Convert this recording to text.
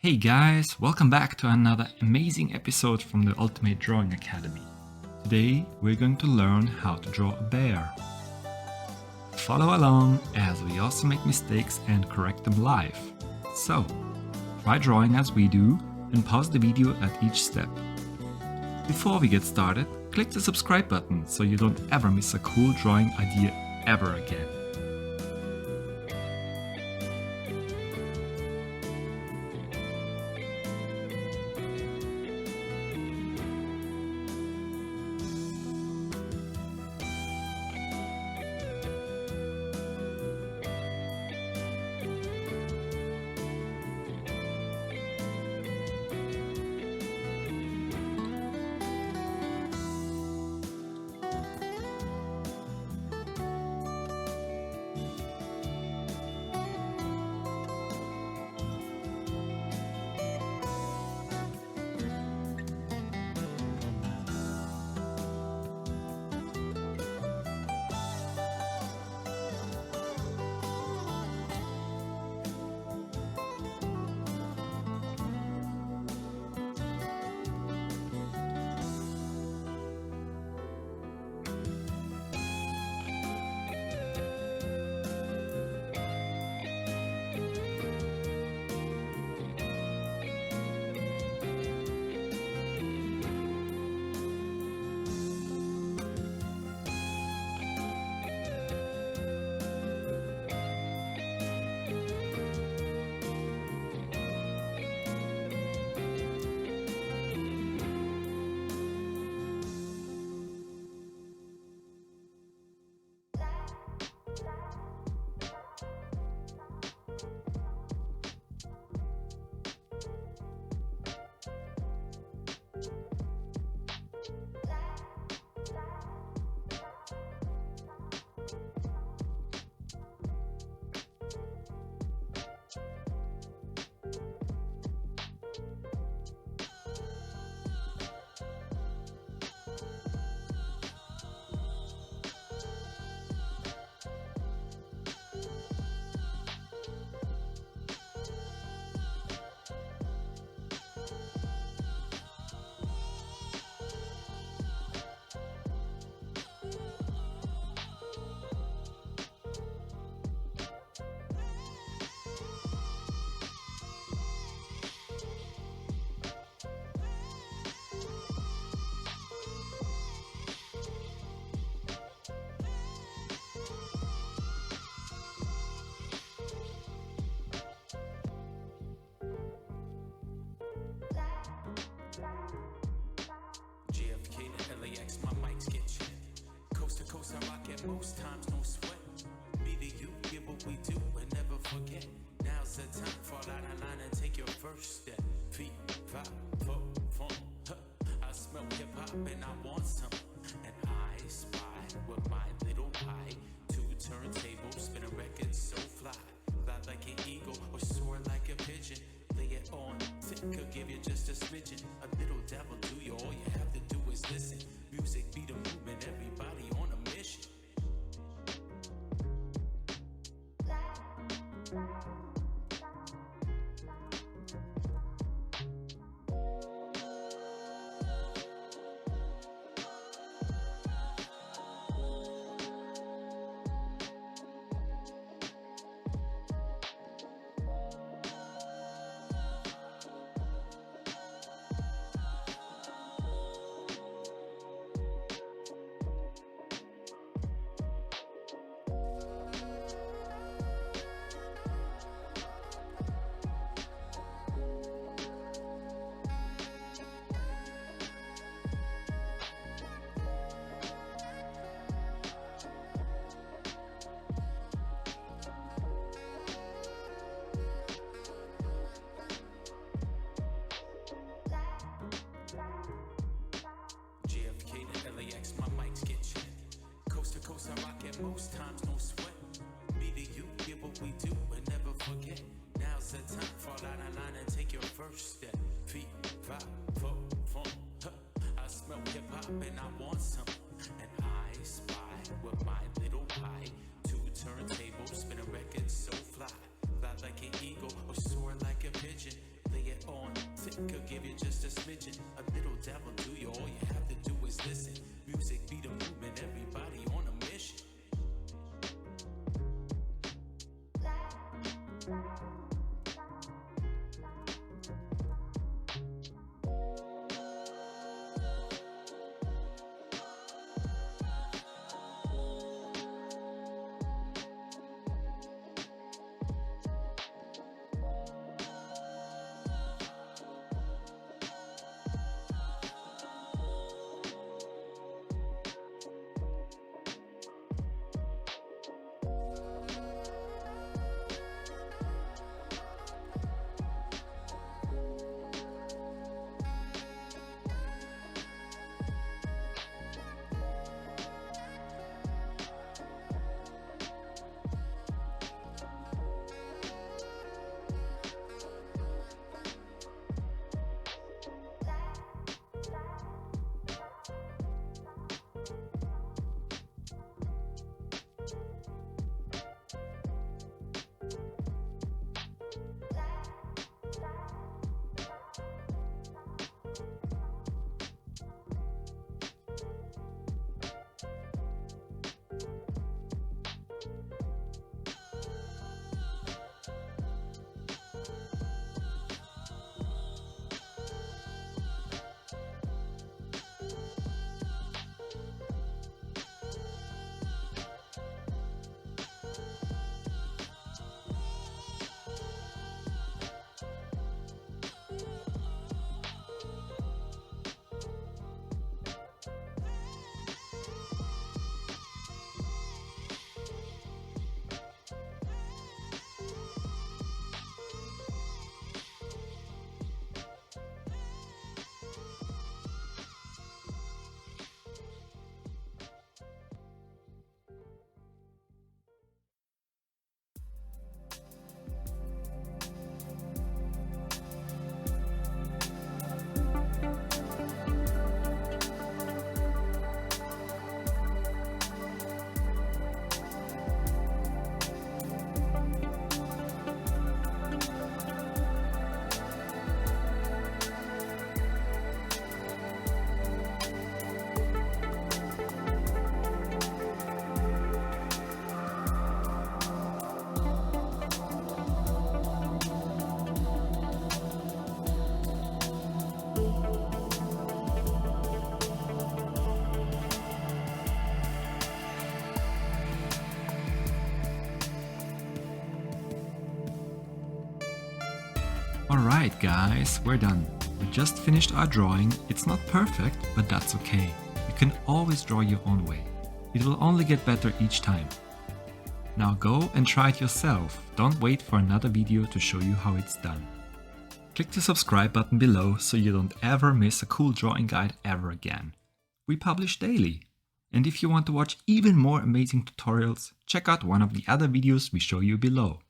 Hey guys, welcome back to another amazing episode from the Ultimate Drawing Academy. Today we're going to learn how to draw a bear. Follow along as we also make mistakes and correct them live. So, try drawing as we do and pause the video at each step. Before we get started, click the subscribe button so you don't ever miss a cool drawing idea ever again. JFK to LAX, my mics get checked. Coast to coast, I rock it most times, no sweat. Me to you, get what we do and never forget. Now's the time, fall out of line and take your first step. Feet, five, four, four, huh. I smell hip hop and I want some. And I spy with my little pie. Two turntables, spin a record so fly. Fly like an eagle or soar like a pigeon. Lay it on thick, could give you just a smidgen. A little devil do you, all you have to do is listen. Music be the movement, everybody on a mission. JFK to LAX, my mics get checked. Coast to coast, I rock it most times, no sweat. Me to you, get what we do and never forget. Now's the time, fall out of line and take your first step. Feet, five, four, four, huh. I smell hip hop and I want some. And I spy with my little pie. Two turntables, spin a record so fly. Fly like an eagle or soar like a pigeon. Lay it Could give you just a smidgen, a little dabble to you. All you have to do is listen. Music be the movement, everybody on a mission. Alright guys, we're done. We just finished our drawing. It's not perfect, but that's okay. You can always draw your own way. It will only get better each time. Now go and try it yourself. Don't wait for another video to show you how it's done. Click the subscribe button below so you don't ever miss a cool drawing guide ever again. We publish daily. And if you want to watch even more amazing tutorials, check out one of the other videos we show you below.